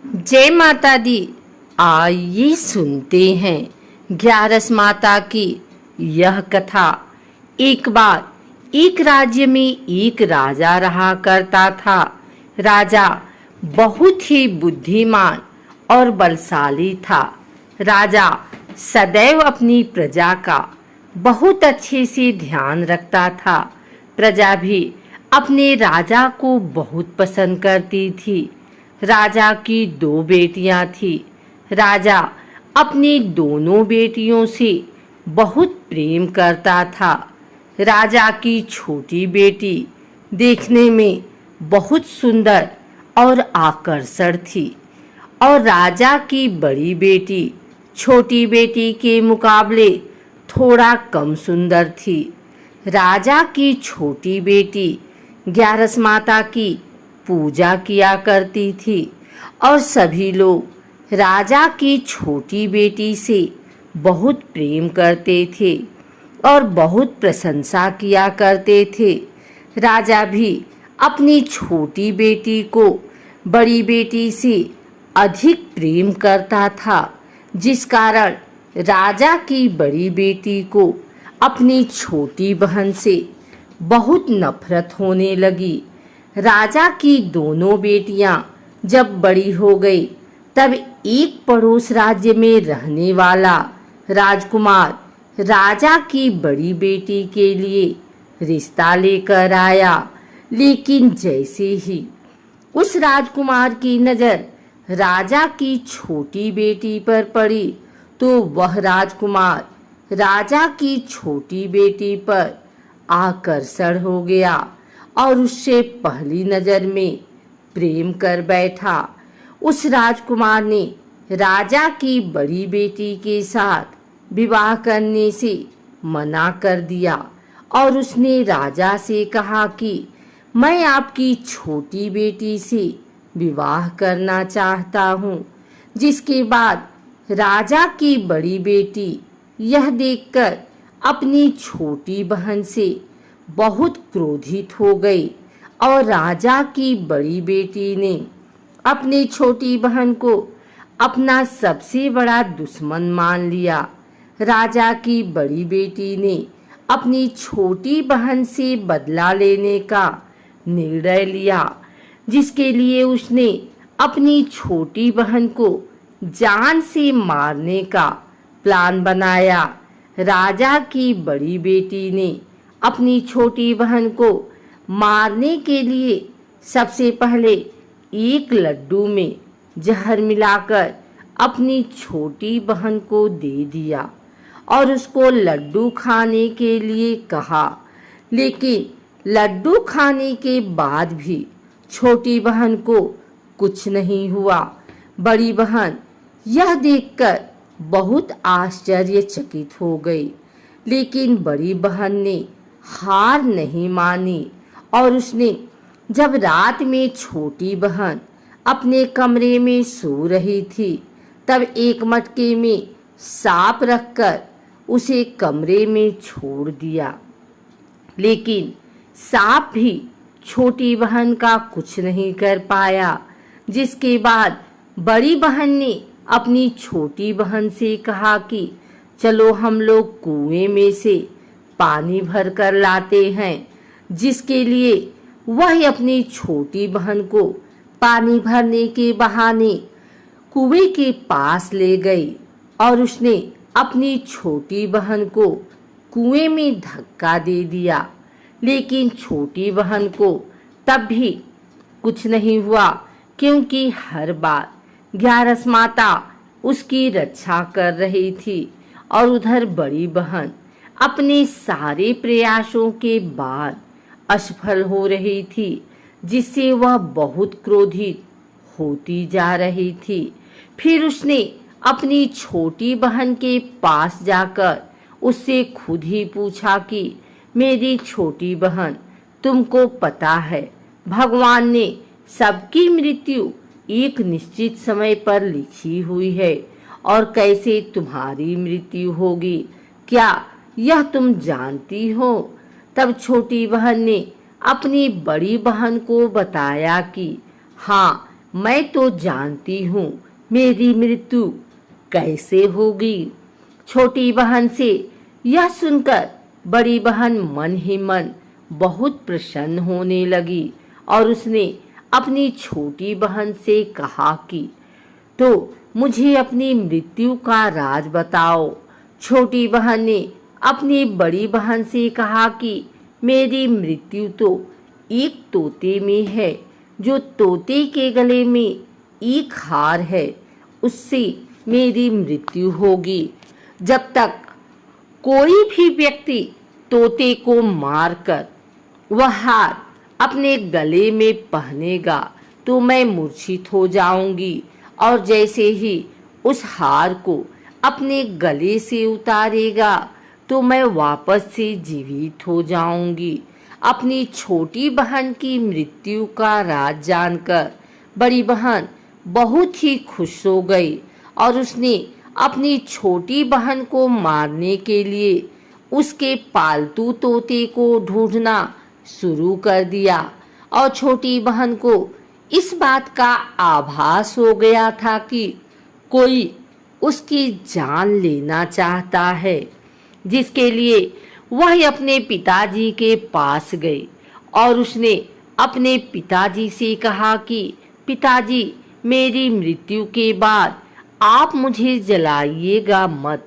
जय माता दी। आइए सुनते हैं ग्यारस माता की यह कथा। एक बार एक राज्य में एक राजा रहा करता था। राजा बहुत ही बुद्धिमान और बलशाली था। राजा सदैव अपनी प्रजा का बहुत अच्छे से ध्यान रखता था। प्रजा भी अपने राजा को बहुत पसंद करती थी। राजा की दो बेटियां थी। राजा अपनी दोनों बेटियों से बहुत प्रेम करता था। राजा की छोटी बेटी देखने में बहुत सुंदर और आकर्षण थी और राजा की बड़ी बेटी छोटी बेटी के मुकाबले थोड़ा कम सुंदर थी। राजा की छोटी बेटी ग्यारस माता की पूजा किया करती थी और सभी लोग राजा की छोटी बेटी से बहुत प्रेम करते थे और बहुत प्रशंसा किया करते थे। राजा भी अपनी छोटी बेटी को बड़ी बेटी से अधिक प्रेम करता था, जिस कारण राजा की बड़ी बेटी को अपनी छोटी बहन से बहुत नफरत होने लगी। राजा की दोनों बेटियां जब बड़ी हो गई तब एक पड़ोस राज्य में रहने वाला राजकुमार राजा की बड़ी बेटी के लिए रिश्ता लेकर आया। लेकिन जैसे ही उस राजकुमार की नज़र राजा की छोटी बेटी पर पड़ी तो वह राजकुमार राजा की छोटी बेटी पर आकर्षण हो गया और उससे पहली नजर में प्रेम कर बैठा। उस राजकुमार ने राजा की बड़ी बेटी के साथ विवाह करने से मना कर दिया और उसने राजा से कहा कि मैं आपकी छोटी बेटी से विवाह करना चाहता हूँ। जिसके बाद राजा की बड़ी बेटी यह देखकर अपनी छोटी बहन से बहुत क्रोधित हो गई और राजा की बड़ी बेटी ने अपनी छोटी बहन को अपना सबसे बड़ा दुश्मन मान लिया। राजा की बड़ी बेटी ने अपनी छोटी बहन से बदला लेने का निर्णय लिया, जिसके लिए उसने अपनी छोटी बहन को जान से मारने का प्लान बनाया। राजा की बड़ी बेटी ने अपनी छोटी बहन को मारने के लिए सबसे पहले एक लड्डू में जहर मिलाकर अपनी छोटी बहन को दे दिया और उसको लड्डू खाने के लिए कहा। लेकिन लड्डू खाने के बाद भी छोटी बहन को कुछ नहीं हुआ। बड़ी बहन यह देखकर बहुत आश्चर्यचकित हो गई, लेकिन बड़ी बहन ने हार नहीं मानी और उसने जब रात में छोटी बहन अपने कमरे में सो रही थी तब एक मटके में सांप रखकर उसे कमरे में छोड़ दिया। लेकिन सांप भी छोटी बहन का कुछ नहीं कर पाया। जिसके बाद बड़ी बहन ने अपनी छोटी बहन से कहा कि चलो हम लोग कुएं में से पानी भर कर लाते हैं। जिसके लिए वह अपनी छोटी बहन को पानी भरने के बहाने कुएं के पास ले गई और उसने अपनी छोटी बहन को कुएं में धक्का दे दिया। लेकिन छोटी बहन को तब भी कुछ नहीं हुआ, क्योंकि हर बार ग्यारस माता उसकी रक्षा कर रही थी और उधर बड़ी बहन अपने सारे प्रयासों के बाद असफल हो रही थी, जिससे वह बहुत क्रोधित होती जा रही थी। फिर उसने अपनी छोटी बहन के पास जाकर उससे खुद ही पूछा कि मेरी छोटी बहन, तुमको पता है भगवान ने सबकी मृत्यु एक निश्चित समय पर लिखी हुई है और कैसे तुम्हारी मृत्यु होगी, क्या यह तुम जानती हो? तब छोटी बहन ने अपनी बड़ी बहन को बताया कि हाँ, मैं तो जानती हूँ मेरी मृत्यु कैसे होगी। छोटी बहन से यह सुनकर बड़ी बहन मन ही मन बहुत प्रसन्न होने लगी और उसने अपनी छोटी बहन से कहा कि तो मुझे अपनी मृत्यु का राज बताओ। छोटी बहन ने अपनी बड़ी बहन से कहा कि मेरी मृत्यु तो एक तोते में है, जो तोते के गले में एक हार है, उससे मेरी मृत्यु होगी। जब तक कोई भी व्यक्ति तोते को मारकर वह हार अपने गले में पहनेगा तो मैं मूर्छित हो जाऊंगी, और जैसे ही उस हार को अपने गले से उतारेगा तो मैं वापस से जीवित हो जाऊंगी। अपनी छोटी बहन की मृत्यु का राज जानकर बड़ी बहन बहुत ही खुश हो गई और उसने अपनी छोटी बहन को मारने के लिए उसके पालतू तोते को ढूंढना शुरू कर दिया। और छोटी बहन को इस बात का आभास हो गया था कि कोई उसकी जान लेना चाहता है, जिसके लिए वह अपने पिताजी के पास गई और उसने अपने पिताजी से कहा कि पिताजी, मेरी मृत्यु के बाद आप मुझे जलाइएगा मत,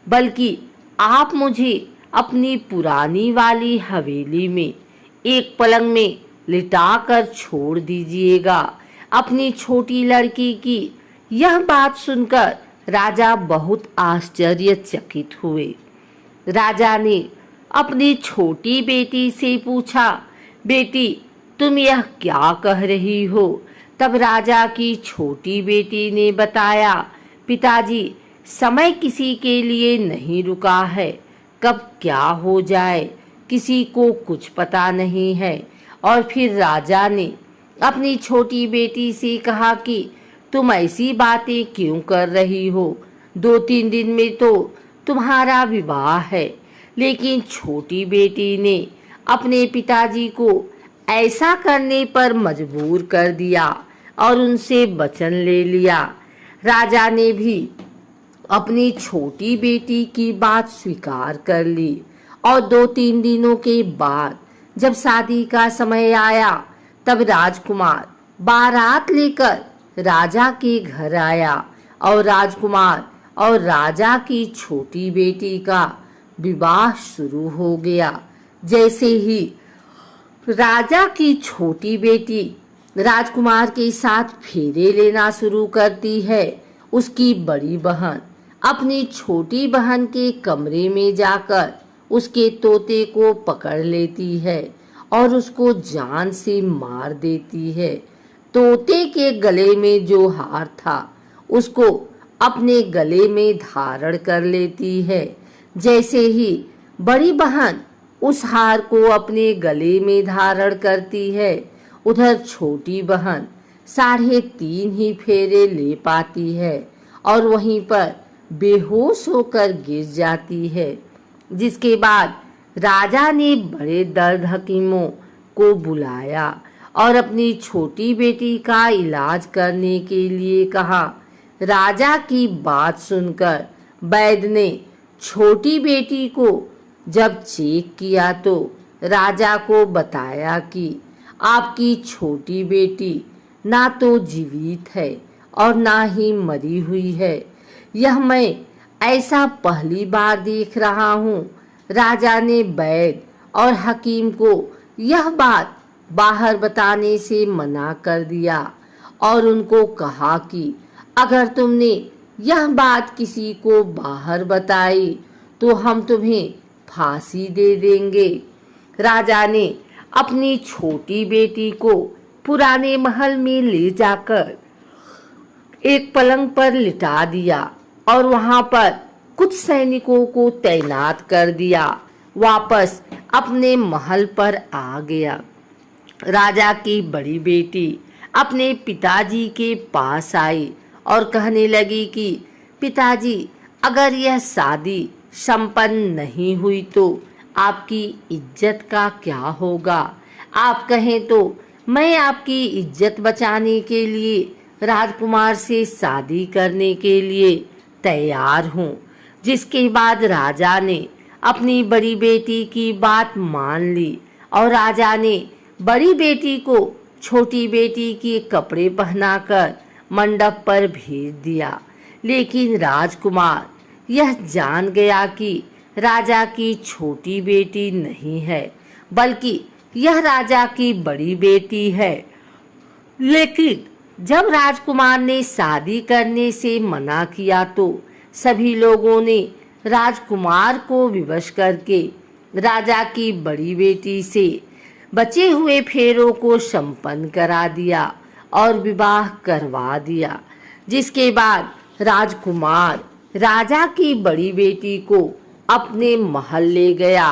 बल्कि आप मुझे अपनी पुरानी वाली हवेली में एक पलंग में लिटाकर छोड़ दीजिएगा। अपनी छोटी लड़की की यह बात सुनकर राजा बहुत आश्चर्यचकित हुए। राजा ने अपनी छोटी बेटी से पूछा, बेटी, तुम यह क्या कह रही हो? तब राजा की छोटी बेटी ने बताया, पिताजी, समय किसी के लिए नहीं रुका है, कब क्या हो जाए किसी को कुछ पता नहीं है। और फिर राजा ने अपनी छोटी बेटी से कहा कि तुम ऐसी बातें क्यों कर रही हो? 2-3 दिन में तो तुम्हारा विवाह है। लेकिन छोटी बेटी ने अपने पिताजी को ऐसा करने पर मजबूर कर दिया और उनसे वचन ले लिया। राजा ने भी अपनी छोटी बेटी की बात स्वीकार कर ली और 2-3 दिनों के बाद जब शादी का समय आया तब राजकुमार बारात लेकर राजा के घर आया और राजकुमार और राजा की छोटी बेटी का विवाह शुरू हो गया। जैसे ही राजा की छोटी बेटी राजकुमार के साथ फेरे लेना शुरू करती है, उसकी बड़ी बहन अपनी छोटी बहन के कमरे में जाकर उसके तोते को पकड़ लेती है और उसको जान से मार देती है। तोते के गले में जो हार था उसको अपने गले में धारण कर लेती है। जैसे ही बड़ी बहन उस हार को अपने गले में धारण करती है, उधर छोटी बहन 3.5 ही फेरे ले पाती है और वहीं पर बेहोश होकर गिर जाती है। जिसके बाद राजा ने बड़े दर्द हकीमों को बुलाया और अपनी छोटी बेटी का इलाज करने के लिए कहा। राजा की बात सुनकर वैद्य ने छोटी बेटी को जब चेक किया तो राजा को बताया कि आपकी छोटी बेटी ना तो जीवित है और ना ही मरी हुई है। यह मैं ऐसा पहली बार देख रहा हूँ। राजा ने वैद्य और हकीम को यह बात बाहर बताने से मना कर दिया और उनको कहा कि अगर तुमने यह बात किसी को बाहर बताई तो हम तुम्हें फांसी दे देंगे। राजा ने अपनी छोटी बेटी को पुराने महल में ले जाकर एक पलंग पर लिटा दिया और वहां पर कुछ सैनिकों को तैनात कर दिया। वापस अपने महल पर आ गया। राजा की बड़ी बेटी अपने पिताजी के पास आई और कहने लगी कि पिताजी, अगर यह शादी संपन्न नहीं हुई तो आपकी इज्जत का क्या होगा? आप कहें तो मैं आपकी इज्जत बचाने के लिए राजकुमार से शादी करने के लिए तैयार हूँ। जिसके बाद राजा ने अपनी बड़ी बेटी की बात मान ली और राजा ने बड़ी बेटी को छोटी बेटी के कपड़े पहनाकर मंडप पर भेज दिया। लेकिन राजकुमार यह जान गया कि राजा की छोटी बेटी नहीं है, बल्कि यह राजा की बड़ी बेटी है। लेकिन जब राजकुमार ने शादी करने से मना किया तो सभी लोगों ने राजकुमार को विवश करके राजा की बड़ी बेटी से बचे हुए फेरों को संपन्न करा दिया और विवाह करवा दिया। जिसके बाद राजकुमार राजा की बड़ी बेटी को अपने महल ले गया।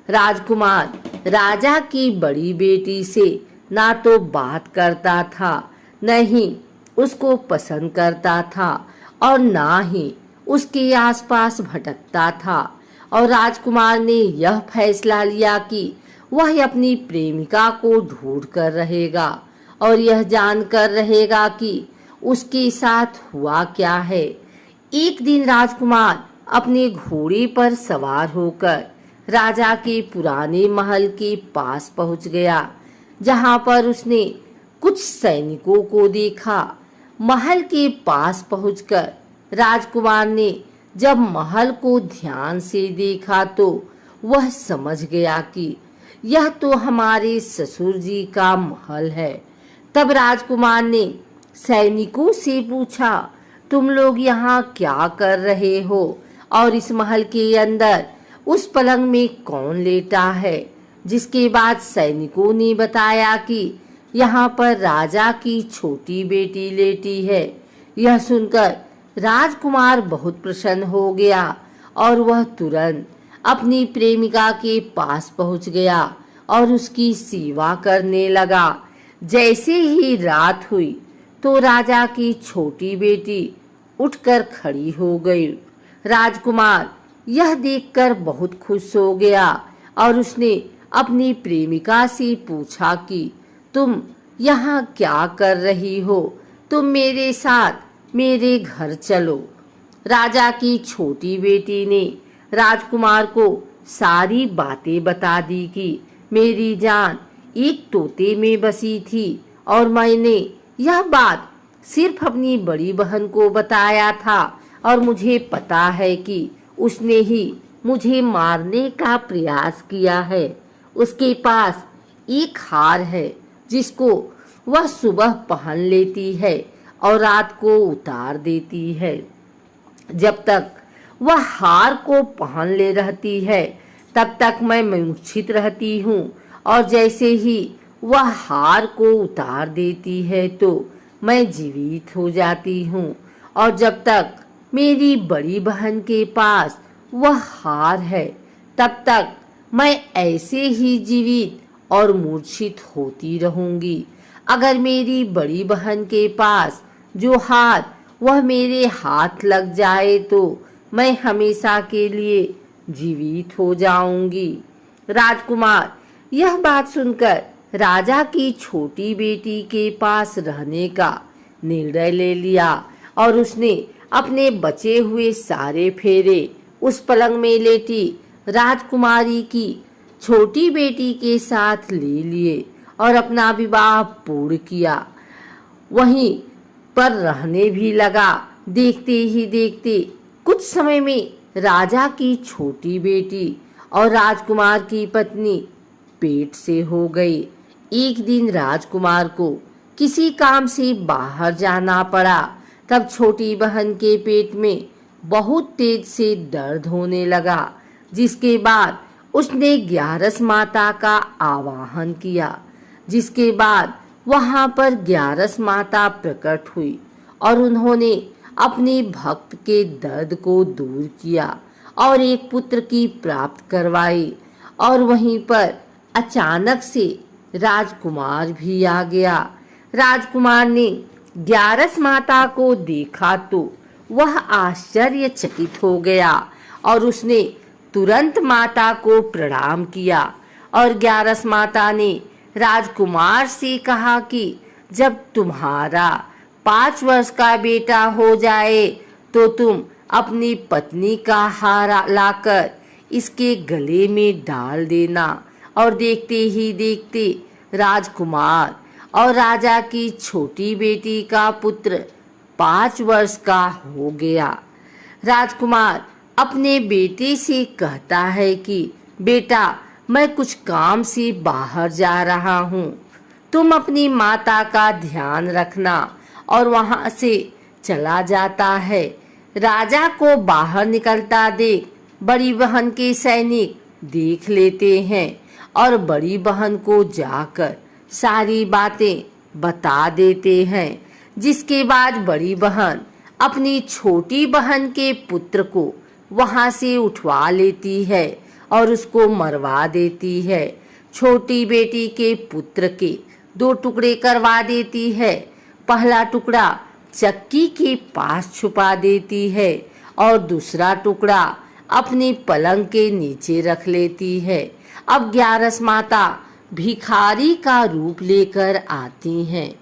राजकुमार राजा की बड़ी बेटी से ना तो बात करता था, न ही उसको पसंद करता था और ना ही उसके आसपास भटकता था। और राजकुमार ने यह फैसला लिया कि वह अपनी प्रेमिका को ढूंढ कर रहेगा और यह जानकर रहेगा कि उसके साथ हुआ क्या है। एक दिन राजकुमार अपने घोड़े पर सवार होकर राजा के पुराने महल के पास पहुंच गया, जहां पर उसने कुछ सैनिकों को देखा। महल के पास पहुंचकर राजकुमार ने जब महल को ध्यान से देखा तो वह समझ गया कि यह तो हमारे ससुर जी का महल है। तब राजकुमार ने सैनिकों से पूछा, तुम लोग यहाँ क्या कर रहे हो और इस महल के अंदर उस पलंग में कौन लेटा है? जिसके बाद सैनिकों ने बताया कि यहाँ पर राजा की छोटी बेटी लेटी है। यह सुनकर राजकुमार बहुत प्रसन्न हो गया और वह तुरंत अपनी प्रेमिका के पास पहुंच गया और उसकी सेवा करने लगा। जैसे ही रात हुई तो राजा की छोटी बेटी उठकर खड़ी हो गई। राजकुमार यह देखकर बहुत खुश हो गया और उसने अपनी प्रेमिका से पूछा कि तुम यहाँ क्या कर रही हो? तुम मेरे साथ मेरे घर चलो। राजा की छोटी बेटी ने राजकुमार को सारी बातें बता दी कि मेरी जान एक तोते में बसी थी और मैंने यह बात सिर्फ अपनी बड़ी बहन को बताया था और मुझे पता है कि उसने ही मुझे मारने का प्रयास किया है। उसके पास एक हार है जिसको वह सुबह पहन लेती है और रात को उतार देती है। जब तक वह हार को पहन ले रहती है तब तक मैं मूर्छित रहती हूँ और जैसे ही वह हार को उतार देती है तो मैं जीवित हो जाती हूँ। और जब तक मेरी बड़ी बहन के पास वह हार है तब तक मैं ऐसे ही जीवित और मूर्छित होती रहूंगी। अगर मेरी बड़ी बहन के पास जो हार वह मेरे हाथ लग जाए तो मैं हमेशा के लिए जीवित हो जाऊंगी। राजकुमार यह बात सुनकर राजा की छोटी बेटी के पास रहने का निर्णय ले लिया और उसने अपने बचे हुए सारे फेरे उस पलंग में लेटी राजकुमारी की छोटी बेटी के साथ ले लिए और अपना विवाह पूर्ण किया। वहीं पर रहने भी लगा। देखते ही देखते कुछ समय में राजा की छोटी बेटी और राजकुमार की पत्नी पेट से हो गई। एक दिन राजकुमार को किसी काम से बाहर जाना पड़ा। तब छोटी बहन के पेट में बहुत तेज से दर्द होने लगा, जिसके बाद उसने ग्यारस माता का आवाहन किया। जिसके बाद वहां पर ग्यारस माता प्रकट हुई और उन्होंने अपने भक्त के दर्द को दूर किया और एक पुत्र की प्राप्त करवाई। और वहीं पर अचानक से राजकुमार भी आ गया। राजकुमार ने ग्यारस माता को देखा तो वह आश्चर्यचकित हो गया और उसने तुरंत माता को प्रणाम किया। और ग्यारस माता ने राजकुमार से कहा कि जब तुम्हारा 5 वर्ष का बेटा हो जाए तो तुम अपनी पत्नी का हार लाकर इसके गले में डाल देना। और देखते ही देखते राजकुमार और राजा की छोटी बेटी का पुत्र 5 वर्ष का हो गया। राजकुमार अपने बेटे से कहता है कि बेटा, मैं कुछ काम से बाहर जा रहा हूँ, तुम अपनी माता का ध्यान रखना। और वहाँ से चला जाता है। राजा को बाहर निकलता देख बड़ी बहन के सैनिक देख लेते हैं और बड़ी बहन को जाकर सारी बातें बता देते हैं। जिसके बाद बड़ी बहन अपनी छोटी बहन के पुत्र को वहाँ से उठवा लेती है और उसको मरवा देती है। छोटी बेटी के पुत्र के 2 टुकड़े करवा देती है। पहला टुकड़ा चक्की के पास छुपा देती है और दूसरा टुकड़ा अपनी पलंग के नीचे रख लेती है। अब 11 माता भिखारी का रूप लेकर आती हैं।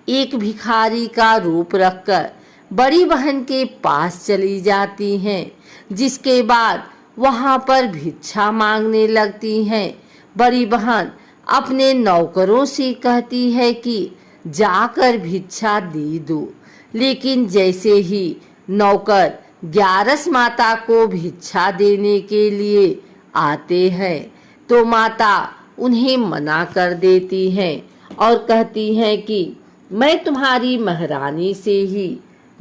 एक भिखारी का रूप रखकर बड़ी बहन के पास चली जाती हैं। जिसके बाद वहाँ पर भिक्षा मांगने लगती हैं। बड़ी बहन अपने नौकरों से कहती है कि जाकर भिक्षा दे दो। लेकिन जैसे ही नौकर 11 माता को भिक्षा देने के लिए आते हैं तो माता उन्हें मना कर देती हैं और कहती हैं कि मैं तुम्हारी महारानी से ही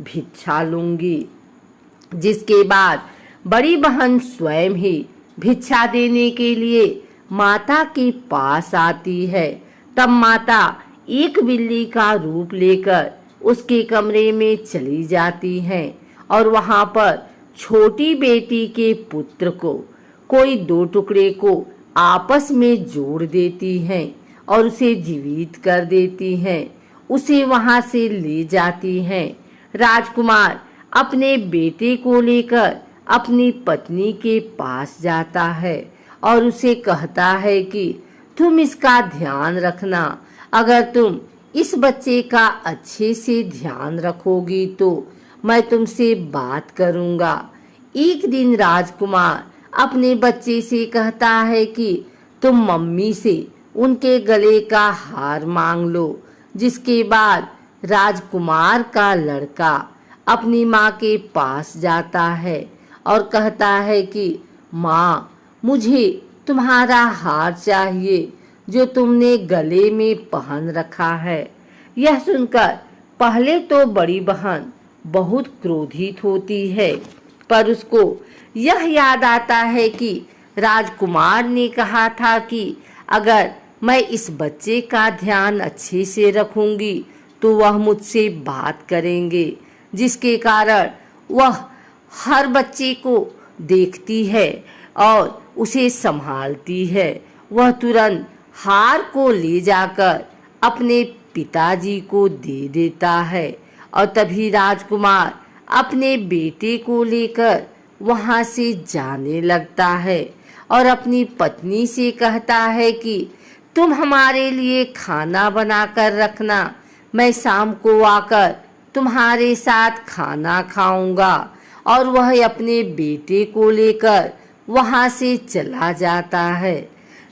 भिक्षा लूंगी। जिसके बाद बड़ी बहन स्वयं ही भिक्षा देने के लिए माता के पास आती है। तब माता एक बिल्ली का रूप लेकर उसके कमरे में चली जाती हैं और वहां पर छोटी बेटी के पुत्र को कोई 2 टुकड़े को आपस में जोड़ देती हैं और उसे जीवित कर देती हैं। उसे वहां से ले जाती हैं। राजकुमार अपने बेटे को लेकर अपनी पत्नी के पास जाता है और उसे कहता है कि तुम इसका ध्यान रखना। अगर तुम इस बच्चे का अच्छे से ध्यान रखोगी तो मैं तुमसे बात करूंगा। एक दिन राजकुमार अपने बच्चे से कहता है कि तुम मम्मी से उनके गले का हार मांग लो। जिसके बाद राजकुमार का लड़का अपनी माँ के पास जाता है और कहता है कि माँ, मुझे तुम्हारा हार चाहिए जो तुमने गले में पहन रखा है। यह सुनकर पहले तो बड़ी बहन बहुत क्रोधित होती है, पर उसको यह याद आता है कि राजकुमार ने कहा था कि अगर मैं इस बच्चे का ध्यान अच्छे से रखूंगी तो वह मुझसे बात करेंगे। जिसके कारण वह हर बच्चे को देखती है और उसे संभालती है। वह तुरंत हार को ले जाकर अपने पिताजी को दे देता है और तभी राजकुमार अपने बेटे को लेकर वहां से जाने लगता है और अपनी पत्नी से कहता है कि तुम हमारे लिए खाना बनाकर रखना, मैं शाम को आकर तुम्हारे साथ खाना खाऊंगा। और वह अपने बेटे को लेकर वहां से चला जाता है।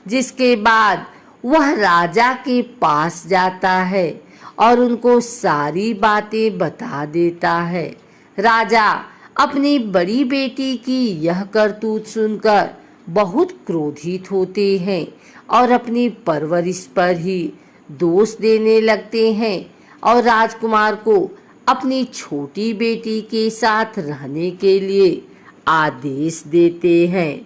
जिसके बाद वह राजा के पास जाता है और उनको सारी बातें बता देता है। राजा अपनी बड़ी बेटी की यह करतूत सुनकर बहुत क्रोधित होते हैं और अपनी परवरिश पर ही दोष देने लगते हैं और राजकुमार को अपनी छोटी बेटी के साथ रहने के लिए आदेश देते हैं।